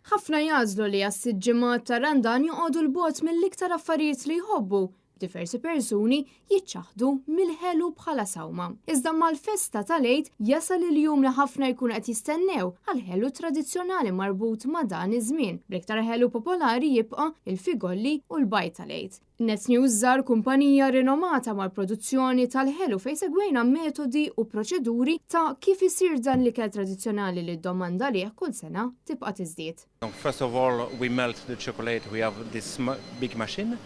Ħafna jażlu li għas-siġġimat ta' Randan joqogħdu l-bogħod mill-iktar affarijiet li jħobbu. Diversi persuni jiċċaħdu mill-ħelu bħala sawma. Iżda mal-festa tal-Għid jasal il-jum li ħafna jkun qed jistennew għal-ħelu tradizzjonali marbut ma' dan iż-żmien. Bl-iktar ħelu popolari jibqa' il-Figolli u l-bajt tal-Għid. Net News żar kumpanija rinomata mal-produzzjoni tal-ħelu fejn segwejna metodi u proċeduri ta' kif isir dan l-ikel tradizzjonali li d-domanda lieh kull sena tibqa' tiżdied. First of all, we melt the chocolate. We have this big machine.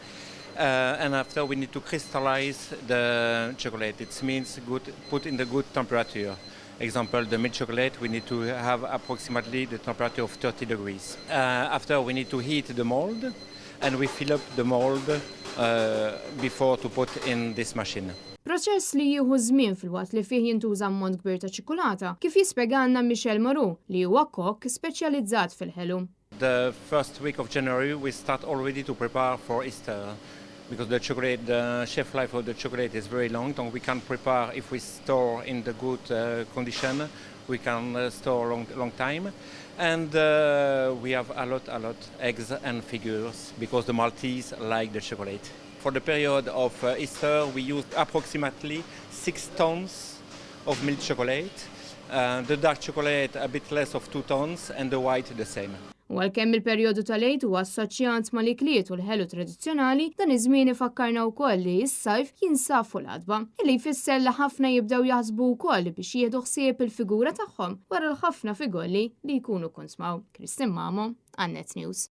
And after we need to crystallize the chocolate. It means put in the good temperature. Example, the milk chocolate, we need to have approximately the temperature of 30 degrees. After we need to heat the mold, and we fill up the mold before to put in this machine. Proċess li jieħu żmien fil-waqt li fih jintuża ammont kbir ta' ċikolata, kif jispjegana Michel Maru li huwa kokk speċjalizzat fil-ħelu. The first week of January we start already to prepare for Easter. Because the shelf life of the chocolate is very long, so we can prepare if we store in the good condition. We can store long time, and we have a lot eggs and figures because the Maltese like the chocolate. For the period of Easter, we use approximately 6 tons of milk chocolate. The dark chocolate a bit less of 2 tons, and the white the same. U għalkemm il-perjodu tal-Għid huwa assoċjat mal-ikliet u l-ħelu tradizzjonali, dan iż-żmien ifakkarna wkoll li s-sajf jinsab fuq l-qadba. Illi jfisser li ħafna jibdew jaħsbu wkoll biex jieħdu ħsieb il-figura tagħhom wara l-ħafna figolli li jkunu konsmaw. Kristin Mamo, Net News.